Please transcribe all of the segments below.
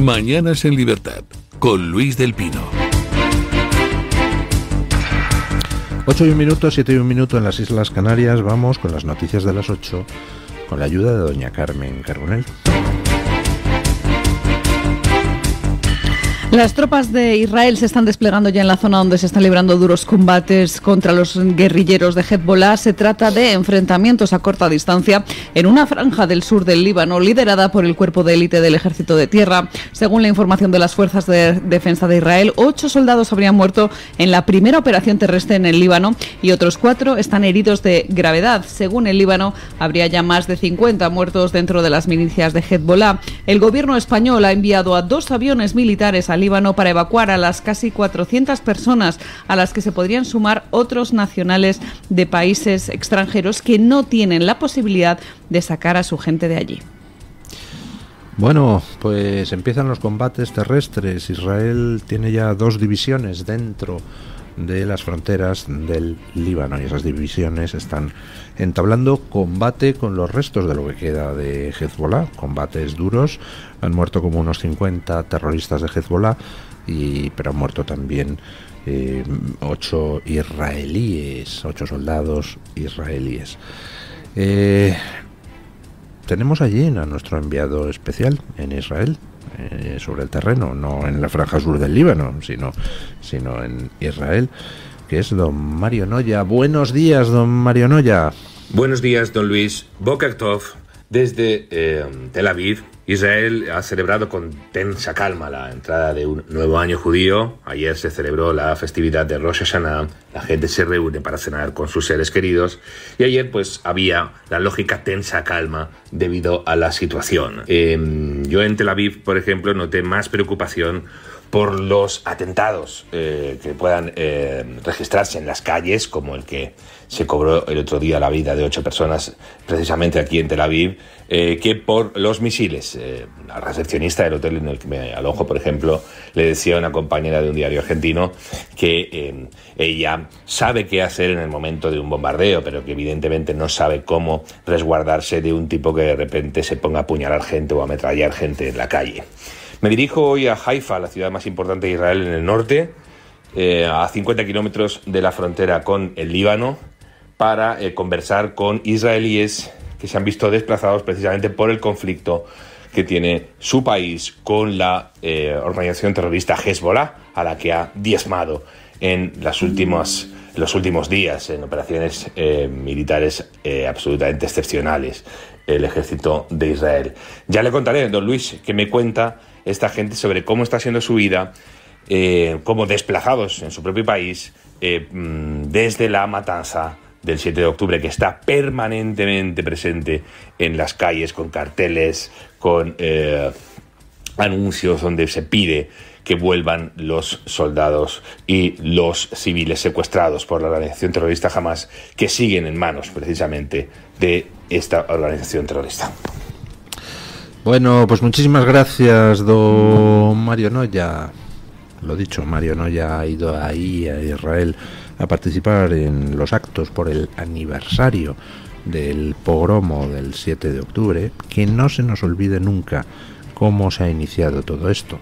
Mañanas en Libertad, con Luis del Pino. 8:01, 7:01 en las Islas Canarias. Vamos con las noticias de las 8, con la ayuda de doña Carmen Carbonell. Las tropas de Israel se están desplegando ya en la zona donde se están librando duros combates contra los guerrilleros de Hezbollah. Se trata de enfrentamientos a corta distancia en una franja del sur del Líbano, liderada por el cuerpo de élite del Ejército de Tierra. Según la información de las Fuerzas de Defensa de Israel, 8 soldados habrían muerto en la primera operación terrestre en el Líbano y otros 4 están heridos de gravedad. Según el Líbano, habría ya más de 50 muertos dentro de las milicias de Hezbollah. El gobierno español ha enviado a 2 aviones militares al Líbano para evacuar a las casi 400 personas, a las que se podrían sumar otros nacionales de países extranjeros que no tienen la posibilidad de sacar a su gente de allí. Bueno, pues empiezan los combates terrestres. Israel tiene ya 2 divisiones dentro de las fronteras del Líbano y esas divisiones están entablando combate con los restos de lo que queda de Hezbollah, combates duros. Han muerto como unos 50 terroristas de Hezbollah, pero han muerto también 8 israelíes, 8 soldados israelíes. Tenemos allí a nuestro enviado especial en Israel, sobre el terreno, no en la franja sur del Líbano, sino en Israel, que es don Mario Noya. Buenos días, don Mario Noya. Buenos días, don Luis. Boker Tov. Desde Tel Aviv, Israel ha celebrado con tensa calma la entrada de un nuevo año judío. Ayer se celebró la festividad de Rosh Hashanah. La gente se reúne para cenar con sus seres queridos. Y ayer pues había la lógica tensa calma debido a la situación. Yo en Tel Aviv, por ejemplo, noté más preocupación por los atentados que puedan registrarse en las calles, como el que se cobró el otro día la vida de 8 personas precisamente aquí en Tel Aviv, que por los misiles. La recepcionista del hotel en el que me alojo, por ejemplo, le decía a una compañera de un diario argentino que ella sabe qué hacer en el momento de un bombardeo, pero que evidentemente no sabe cómo resguardarse de un tipo que de repente se ponga a apuñalar gente o a ametrallar gente en la calle. Me dirijo hoy a Haifa, la ciudad más importante de Israel en el norte, a 50 kilómetros de la frontera con el Líbano, para conversar con israelíes que se han visto desplazados precisamente por el conflicto que tiene su país con la organización terrorista Hezbollah, a la que ha diezmado en los últimos días en operaciones militares absolutamente excepcionales el ejército de Israel. Ya le contaré, don Luis, que me cuenta esta gente sobre cómo está siendo su vida como desplazados en su propio país desde la matanza del 7 de octubre, que está permanentemente presente en las calles, con carteles, con anuncios donde se pide que vuelvan los soldados y los civiles secuestrados por la organización terrorista Hamas, que siguen en manos precisamente de esta organización terrorista. Bueno, pues muchísimas gracias, don Mario Noya. Lo dicho, Mario Noya ha ido ahí a Israel a participar en los actos por el aniversario del pogromo del 7 de octubre. Que no se nos olvide nunca cómo se ha iniciado todo esto.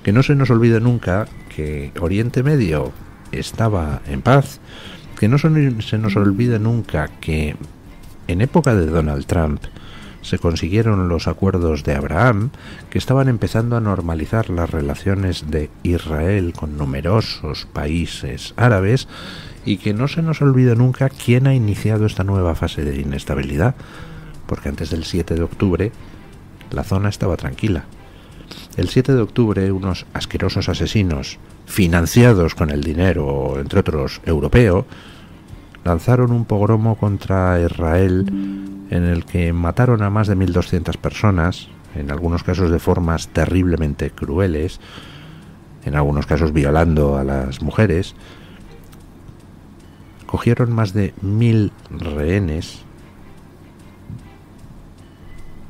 Que no se nos olvide nunca que Oriente Medio estaba en paz. Que no se nos olvide nunca que en época de Donald Trump se consiguieron los acuerdos de Abraham, que estaban empezando a normalizar las relaciones de Israel con numerosos países árabes, y que no se nos olvide nunca quién ha iniciado esta nueva fase de inestabilidad, porque antes del 7 de octubre la zona estaba tranquila. El 7 de octubre unos asquerosos asesinos, financiados con el dinero, entre otros, europeo, lanzaron un pogromo contra Israel en el que mataron a más de 1.200 personas, en algunos casos de formas terriblemente crueles, en algunos casos violando a las mujeres. Cogieron más de 1.000 rehenes.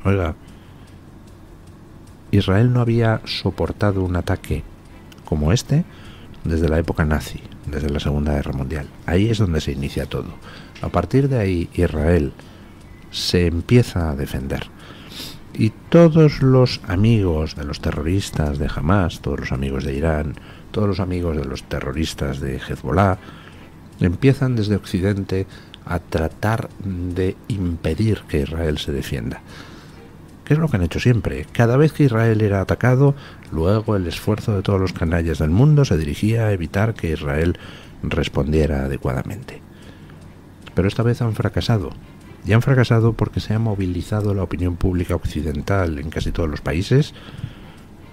Oiga, Israel no había soportado un ataque como este desde la época nazi, desde la Segunda Guerra Mundial. Ahí es donde se inicia todo. A partir de ahí, Israel se empieza a defender. Y todos los amigos de los terroristas de Hamás, todos los amigos de Irán, todos los amigos de los terroristas de Hezbollah, empiezan desde Occidente a tratar de impedir que Israel se defienda. ¿Qué es lo que han hecho siempre? Cada vez que Israel era atacado, luego el esfuerzo de todos los canallas del mundo se dirigía a evitar que Israel respondiera adecuadamente. Pero esta vez han fracasado. Y han fracasado porque se ha movilizado la opinión pública occidental en casi todos los países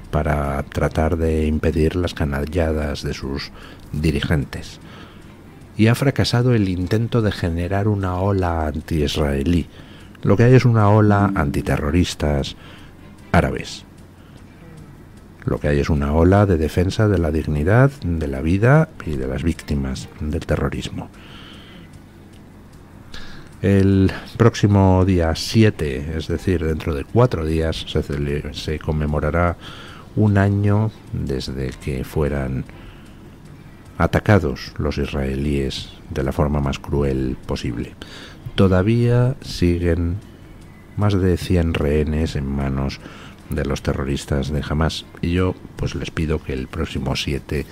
para tratar de impedir las canalladas de sus dirigentes. Y ha fracasado el intento de generar una ola anti-israelí. Lo que hay es una ola antiterroristas árabes. Lo que hay es una ola de defensa de la dignidad, de la vida y de las víctimas del terrorismo. El próximo día 7, es decir, dentro de 4 días, se conmemorará un año desde que fueran atacados los israelíes de la forma más cruel posible. Todavía siguen más de 100 rehenes en manos de los terroristas de Hamás, y yo pues les pido que el próximo 7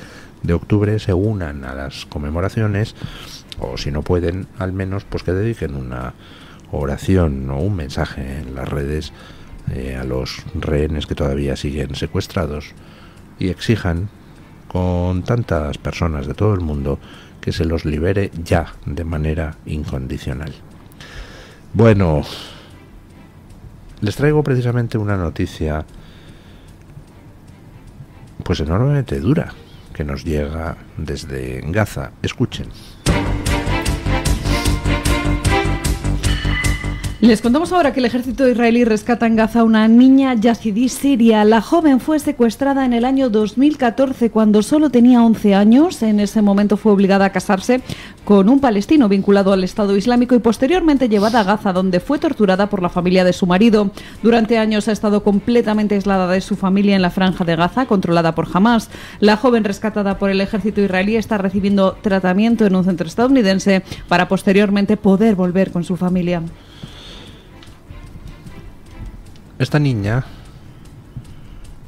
de octubre se unan a las conmemoraciones, o si no pueden, al menos pues que dediquen una oración o un mensaje en las redes a los rehenes que todavía siguen secuestrados, y exijan con tantas personas de todo el mundo que se los libere ya de manera incondicional. Bueno, les traigo precisamente una noticia pues enormemente dura que nos llega desde Gaza. Escuchen. Les contamos ahora que el ejército israelí rescata en Gaza a una niña yazidí siria. La joven fue secuestrada en el año 2014 cuando solo tenía 11 años. En ese momento fue obligada a casarse con un palestino vinculado al Estado Islámico y posteriormente llevada a Gaza, donde fue torturada por la familia de su marido. Durante años ha estado completamente aislada de su familia en la franja de Gaza, controlada por Hamás. La joven rescatada por el ejército israelí está recibiendo tratamiento en un centro estadounidense para posteriormente poder volver con su familia. Esta niña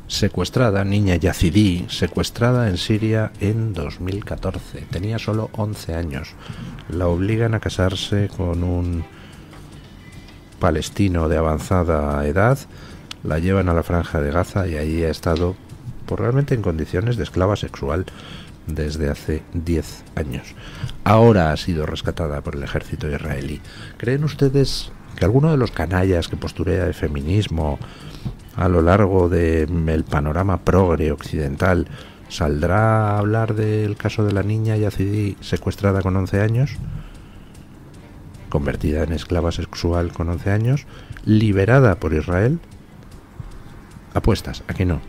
secuestrada, niña yazidí, secuestrada en Siria en 2014. Tenía solo 11 años. La obligan a casarse con un palestino de avanzada edad, la llevan a la franja de Gaza y ahí ha estado pues, realmente en condiciones de esclava sexual desde hace 10 años. Ahora ha sido rescatada por el ejército israelí. ¿Creen ustedes que alguno de los canallas que posturea el feminismo a lo largo del panorama progre occidental saldrá a hablar del caso de la niña yazidí secuestrada con 11 años, convertida en esclava sexual con 11 años, liberada por Israel? Apuestas, ¿a que no?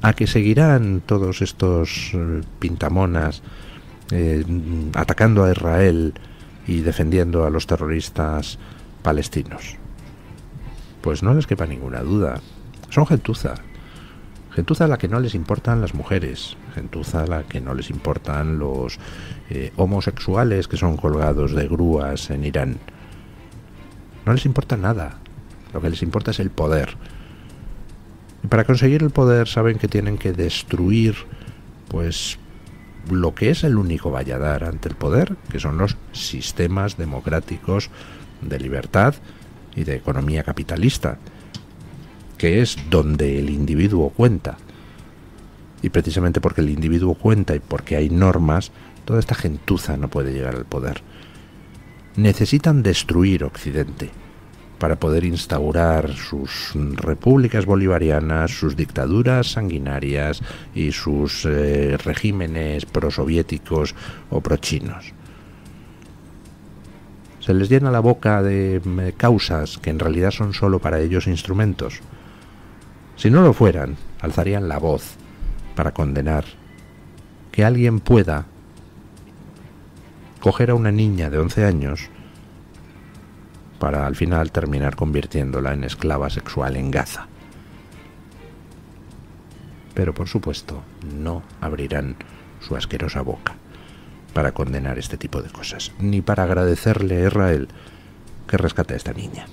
¿A que seguirán todos estos pintamonas atacando a Israel y defendiendo a los terroristas palestinos? Pues no les quepa ninguna duda. Son gentuza. Gentuza a la que no les importan las mujeres. Gentuza a la que no les importan los homosexuales que son colgados de grúas en Irán. No les importa nada. Lo que les importa es el poder. Y para conseguir el poder saben que tienen que destruir pues lo que es el único valladar ante el poder, que son los sistemas democráticos de libertad y de economía capitalista, que es donde el individuo cuenta. Y precisamente porque el individuo cuenta y porque hay normas, toda esta gentuza no puede llegar al poder. Necesitan destruir Occidente para poder instaurar sus repúblicas bolivarianas, sus dictaduras sanguinarias y sus regímenes prosoviéticos o prochinos. Se les llena la boca de causas que en realidad son solo para ellos instrumentos. Si no lo fueran, alzarían la voz para condenar que alguien pueda coger a una niña de 11 años para al final terminar convirtiéndola en esclava sexual en Gaza. Pero por supuesto no abrirán su asquerosa boca para condenar este tipo de cosas, ni para agradecerle a Israel que rescate a esta niña.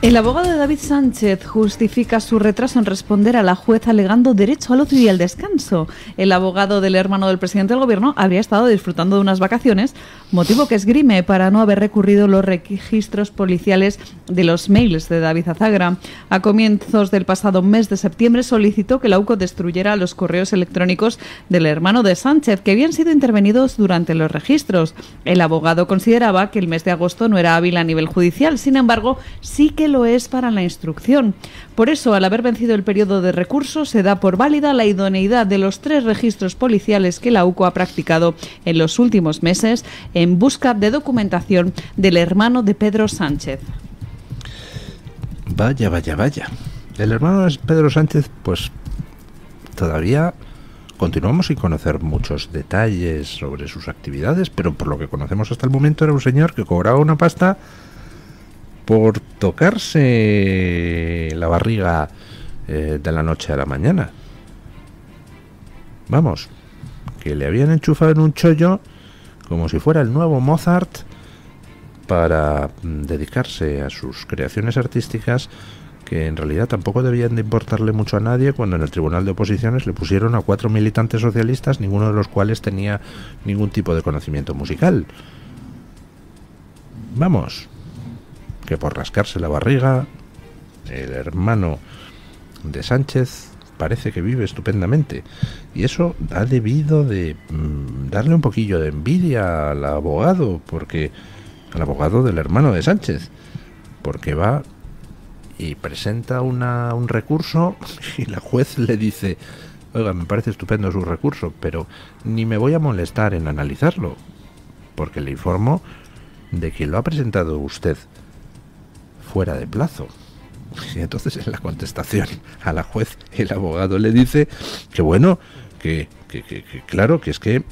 El abogado de David Sánchez justifica su retraso en responder a la juez alegando derecho al ocio y al descanso. El abogado del hermano del presidente del gobierno habría estado disfrutando de unas vacaciones, motivo que esgrime para no haber recurrido los registros policiales de los mails de David Azagra. A comienzos del pasado mes de septiembre solicitó que la UCO destruyera los correos electrónicos del hermano de Sánchez, que habían sido intervenidos durante los registros. El abogado consideraba que el mes de agosto no era hábil a nivel judicial, sin embargo, sí que lo es para la instrucción. Por eso, al haber vencido el periodo de recurso, se da por válida la idoneidad de los 3 registros policiales que la UCO ha practicado en los últimos meses en busca de documentación del hermano de Pedro Sánchez. Vaya. El hermano de Pedro Sánchez, pues todavía continuamos sin conocer muchos detalles sobre sus actividades, pero por lo que conocemos hasta el momento era un señor que cobraba una pasta por tocarse la barriga de la noche a la mañana. Vamos, que le habían enchufado en un chollo como si fuera el nuevo Mozart para dedicarse a sus creaciones artísticas, que en realidad tampoco debían de importarle mucho a nadie, cuando en el Tribunal de Oposiciones le pusieron a 4 militantes socialistas, ninguno de los cuales tenía ningún tipo de conocimiento musical. Vamos, que por rascarse la barriga, el hermano de Sánchez parece que vive estupendamente, y eso ha debido de darle un poquillo de envidia al abogado del hermano de Sánchez, porque va y presenta un recurso y la juez le dice: oiga, me parece estupendo su recurso, pero ni me voy a molestar en analizarlo, porque le informo de que lo ha presentado usted fuera de plazo. Y entonces, en la contestación a la juez, el abogado le dice que bueno, que claro, que es que,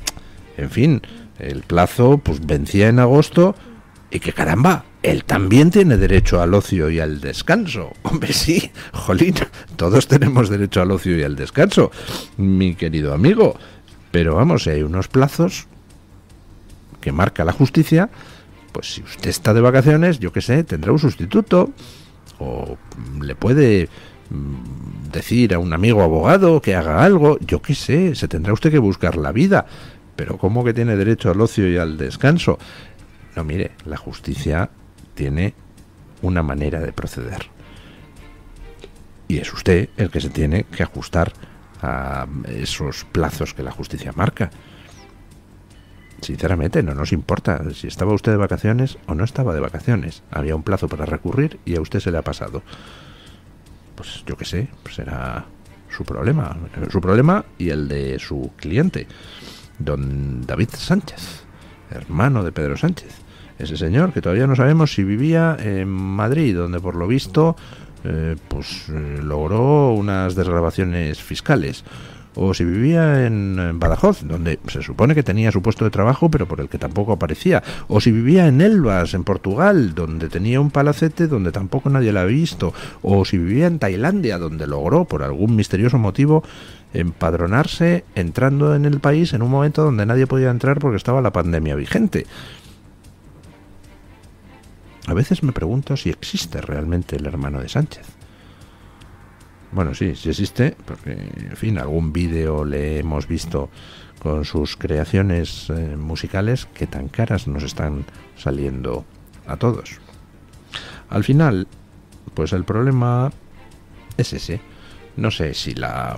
en fin, el plazo pues vencía en agosto, y que caramba, él también tiene derecho al ocio y al descanso. Hombre, sí, jolín, todos tenemos derecho al ocio y al descanso, mi querido amigo, pero vamos, hay unos plazos que marca la justicia. Pues si usted está de vacaciones, yo qué sé, tendrá un sustituto, o le puede decir a un amigo abogado que haga algo, yo qué sé, se tendrá usted que buscar la vida. Pero ¿cómo que tiene derecho al ocio y al descanso? No, mire, la justicia tiene una manera de proceder, y es usted el que se tiene que ajustar a esos plazos que la justicia marca. Sinceramente, no nos importa si estaba usted de vacaciones o no estaba de vacaciones. Había un plazo para recurrir y a usted se le ha pasado. Pues yo qué sé, pues será su problema y el de su cliente, don David Sánchez, hermano de Pedro Sánchez. Ese señor que todavía no sabemos si vivía en Madrid, donde por lo visto logró unas desgravaciones fiscales, o si vivía en Badajoz, donde se supone que tenía su puesto de trabajo, pero por el que tampoco aparecía, o si vivía en Elvas, en Portugal, donde tenía un palacete donde tampoco nadie la ha visto, o si vivía en Tailandia, donde logró, por algún misterioso motivo, empadronarse entrando en el país en un momento donde nadie podía entrar porque estaba la pandemia vigente. A veces me pregunto si existe realmente el hermano de Sánchez. Bueno, sí existe, porque, en fin, algún vídeo le hemos visto con sus creaciones musicales que tan caras nos están saliendo a todos. Al final, pues el problema es ese. No sé si la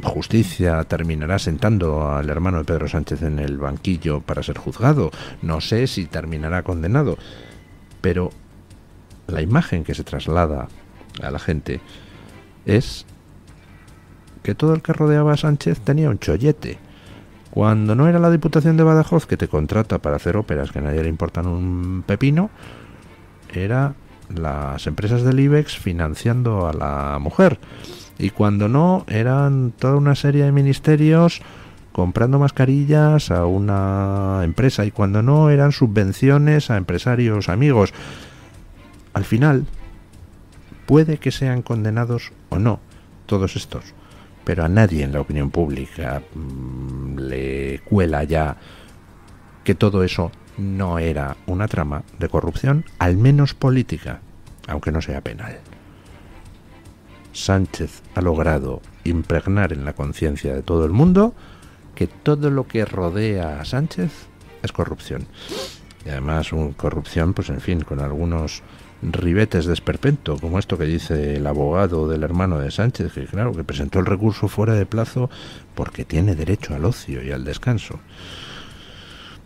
justicia terminará sentando al hermano de Pedro Sánchez en el banquillo para ser juzgado. No sé si terminará condenado. Pero la imagen que se traslada a la gente es que todo el que rodeaba a Sánchez tenía un chollete. Cuando no era la Diputación de Badajoz, que te contrata para hacer óperas que a nadie le importan un pepino, era las empresas del IBEX financiando a la mujer. Y cuando no, eran toda una serie de ministerios comprando mascarillas a una empresa. Y cuando no, eran subvenciones a empresarios amigos. Al final, puede que sean condenados o no todos estos, pero a nadie en la opinión pública le cuela ya que todo eso no era una trama de corrupción, al menos política. aunque no sea penal. Sánchez ha logrado impregnar en la conciencia de todo el mundo que todo lo que rodea a Sánchez es corrupción. Y además corrupción, pues en fin, con algunos ribetes de esperpento, como esto que dice el abogado del hermano de Sánchez, que claro, que presentó el recurso fuera de plazo porque tiene derecho al ocio y al descanso.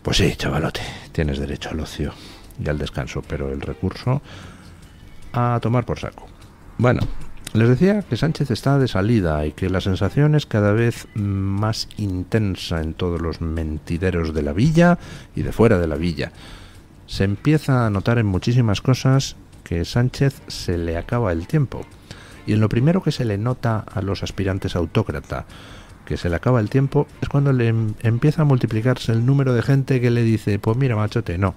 Pues sí, chavalote, tienes derecho al ocio y al descanso, pero el recurso a tomar por saco. Bueno, les decía que Sánchez está de salida y que la sensación es cada vez más intensa en todos los mentideros de la villa y de fuera de la villa. Se empieza a notar en muchísimas cosas que Sánchez se le acaba el tiempo. Y en lo primero que se le nota a los aspirantes autócrata que se le acaba el tiempo es cuando le empieza a multiplicarse el número de gente que le dice, pues mira, machote, no.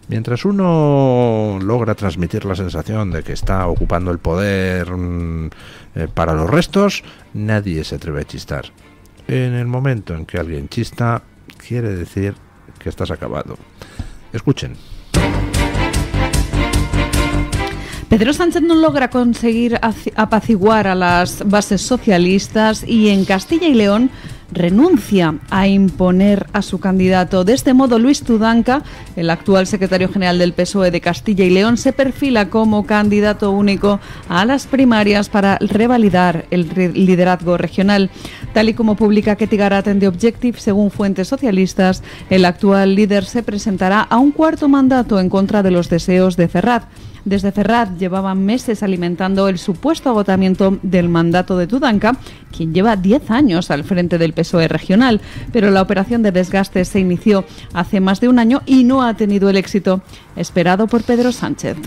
Mientras uno logra transmitir la sensación de que está ocupando el poder para los restos, nadie se atreve a chistar. En el momento en que alguien chista, quiere decir que estás acabado. Escuchen. Pedro Sánchez no logra conseguir apaciguar a las bases socialistas y en Castilla y León renuncia a imponer a su candidato. De este modo, Luis Tudanca, el actual secretario general del PSOE de Castilla y León, se perfila como candidato único a las primarias para revalidar el liderazgo regional. Tal y como publica Ketty Garat en The Objective, según fuentes socialistas, el actual líder se presentará a un cuarto mandato en contra de los deseos de Ferraz. Desde Ferraz llevaban meses alimentando el supuesto agotamiento del mandato de Tudanca, quien lleva 10 años al frente del PSOE regional, pero la operación de desgaste se inició hace más de un año y no ha tenido el éxito esperado por Pedro Sánchez.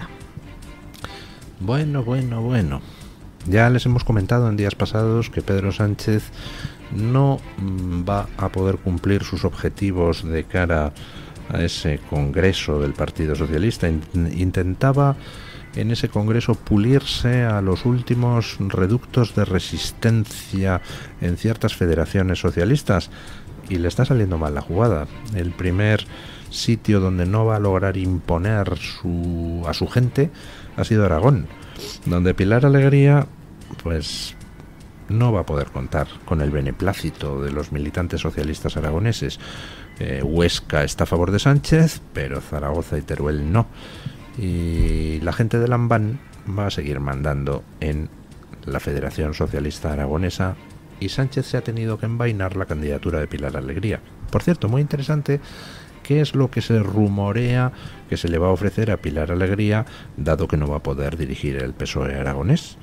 Bueno. Ya les hemos comentado en días pasados que Pedro Sánchez no va a poder cumplir sus objetivos de cara a ese congreso del Partido Socialista. Intentaba en ese congreso pulirse a los últimos reductos de resistencia en ciertas federaciones socialistas y le está saliendo mal la jugada. El primer sitio donde no va a lograr imponer a su gente ha sido Aragón, donde Pilar Alegría pues no va a poder contar con el beneplácito de los militantes socialistas aragoneses. Huesca está a favor de Sánchez, pero Zaragoza y Teruel no. Y la gente de Lambán va a seguir mandando en la Federación Socialista Aragonesa y Sánchez se ha tenido que envainar la candidatura de Pilar Alegría. Por cierto, muy interesante, ¿qué es lo que se rumorea que se le va a ofrecer a Pilar Alegría, dado que no va a poder dirigir el PSOE aragonés?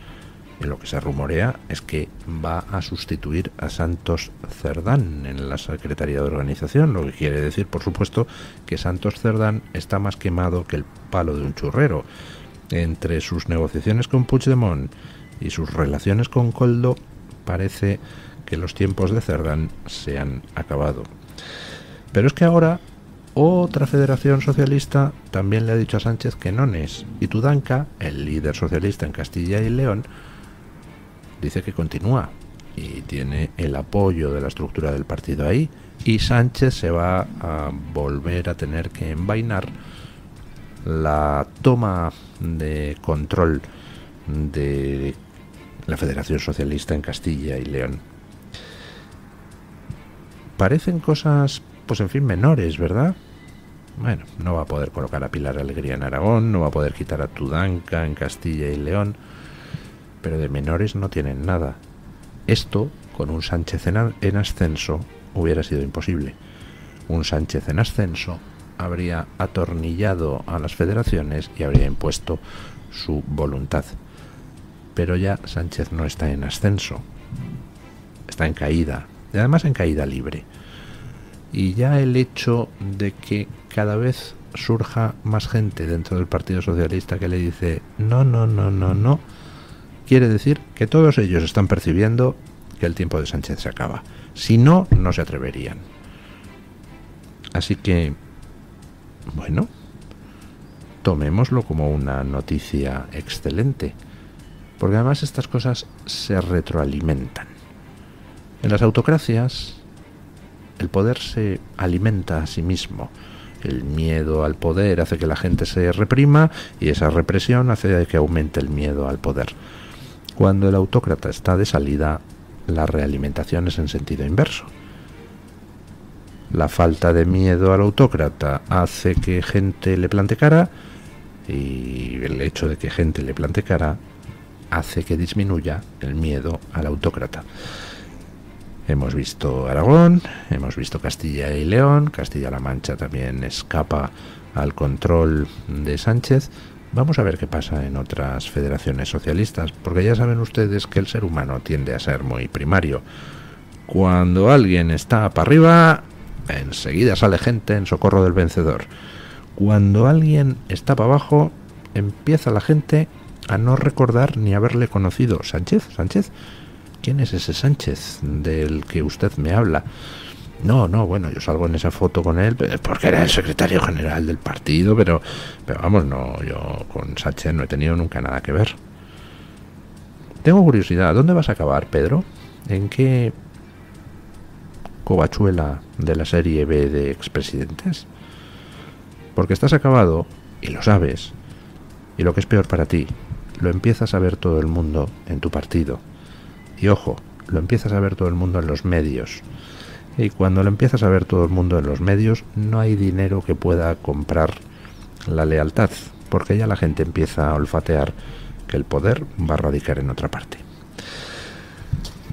Y lo que se rumorea es que va a sustituir a Santos Cerdán en la Secretaría de Organización, lo que quiere decir, por supuesto, que Santos Cerdán está más quemado que el palo de un churrero. Entre sus negociaciones con Puigdemont y sus relaciones con Koldo, parece que los tiempos de Cerdán se han acabado. Pero es que ahora otra federación socialista también le ha dicho a Sánchez que no es, y Tudanca, el líder socialista en Castilla y León, dice que continúa y tiene el apoyo de la estructura del partido ahí, y Sánchez se va a volver a tener que envainar la toma de control de la Federación Socialista en Castilla y León. Parecen cosas, pues en fin, menores, ¿verdad? Bueno, no va a poder colocar a Pilar Alegría en Aragón, no va a poder quitar a Tudanca en Castilla y León, pero de menores no tienen nada. Esto, con un Sánchez en ascenso, hubiera sido imposible. Un Sánchez en ascenso habría atornillado a las federaciones y habría impuesto su voluntad. Pero ya Sánchez no está en ascenso, está en caída, y además en caída libre. Y ya el hecho de que cada vez surja más gente dentro del Partido Socialista que le dice no, quiere decir que todos ellos están percibiendo que el tiempo de Sánchez se acaba. Si no, no se atreverían. Así que, bueno, tomémoslo como una noticia excelente, porque además estas cosas se retroalimentan. En las autocracias, el poder se alimenta a sí mismo. El miedo al poder hace que la gente se reprima y esa represión hace que aumente el miedo al poder. Cuando el autócrata está de salida, la realimentación es en sentido inverso. La falta de miedo al autócrata hace que gente le plante cara, y el hecho de que gente le plante cara hace que disminuya el miedo al autócrata. Hemos visto Aragón, hemos visto Castilla y León, Castilla-La Mancha también escapa al control de Sánchez. Vamos a ver qué pasa en otras federaciones socialistas, porque ya saben ustedes que el ser humano tiende a ser muy primario. Cuando alguien está para arriba, enseguida sale gente en socorro del vencedor. Cuando alguien está para abajo, empieza la gente a no recordar ni haberle conocido. ¿Sánchez? ¿Quién es ese Sánchez del que usted me habla? No, bueno, yo salgo en esa foto con él porque era el secretario general del partido, pero vamos, no, yo con Sánchez no he tenido nunca nada que ver. Tengo curiosidad, ¿dónde vas a acabar, Pedro? ¿En qué covachuela de la serie B de expresidentes? Porque estás acabado, y lo sabes, y lo que es peor para ti, lo empiezas a ver todo el mundo en tu partido. Y ojo, lo empiezas a ver todo el mundo en los medios. Y cuando lo empiezas a ver todo el mundo en los medios, no hay dinero que pueda comprar la lealtad, porque ya la gente empieza a olfatear que el poder va a radicar en otra parte.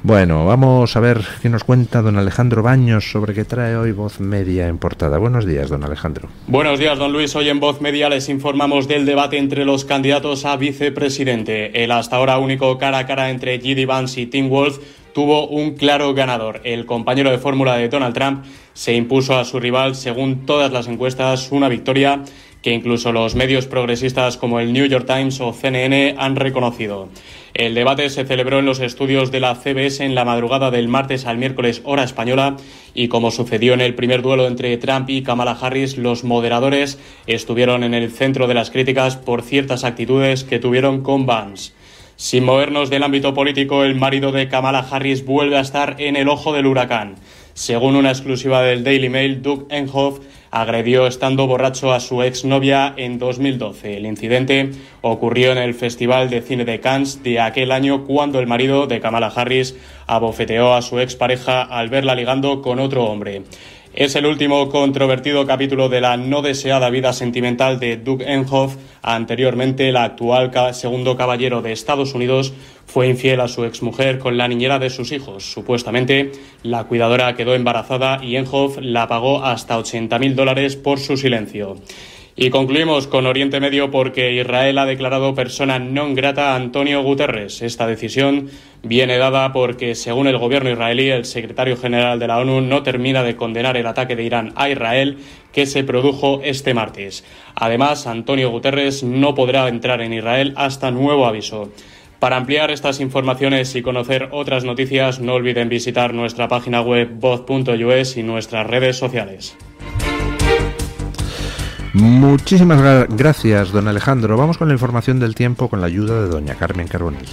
Bueno, vamos a ver qué nos cuenta don Alejandro Baños sobre qué trae hoy Voz Media en portada. Buenos días, don Alejandro. Buenos días, don Luis. Hoy en Voz Media les informamos del debate entre los candidatos a vicepresidente. El hasta ahora único cara a cara entre J.D. Vance y Tim Walz tuvo un claro ganador. El compañero de fórmula de Donald Trump se impuso a su rival, según todas las encuestas, una victoria que incluso los medios progresistas como el New York Times o CNN han reconocido. El debate se celebró en los estudios de la CBS en la madrugada del martes al miércoles hora española y, como sucedió en el primer duelo entre Trump y Kamala Harris, los moderadores estuvieron en el centro de las críticas por ciertas actitudes que tuvieron con Vance. Sin movernos del ámbito político, el marido de Kamala Harris vuelve a estar en el ojo del huracán. Según una exclusiva del Daily Mail, Doug Emhoff agredió estando borracho a su exnovia en 2012. El incidente ocurrió en el Festival de Cine de Cannes de aquel año, cuando el marido de Kamala Harris abofeteó a su expareja al verla ligando con otro hombre. Es el último controvertido capítulo de la no deseada vida sentimental de Doug Emhoff. Anteriormente, el actual segundo caballero de Estados Unidos fue infiel a su exmujer con la niñera de sus hijos. Supuestamente, la cuidadora quedó embarazada y Emhoff la pagó hasta $80.000 por su silencio. Y concluimos con Oriente Medio porque Israel ha declarado persona non grata a Antonio Guterres. Esta decisión viene dada porque, según el gobierno israelí, el secretario general de la ONU no termina de condenar el ataque de Irán a Israel que se produjo este martes. Además, Antonio Guterres no podrá entrar en Israel hasta nuevo aviso. Para ampliar estas informaciones y conocer otras noticias, no olviden visitar nuestra página web voz.us y nuestras redes sociales. Muchísimas gracias, don Alejandro. Vamos con la información del tiempo con la ayuda de doña Carmen Carbonell.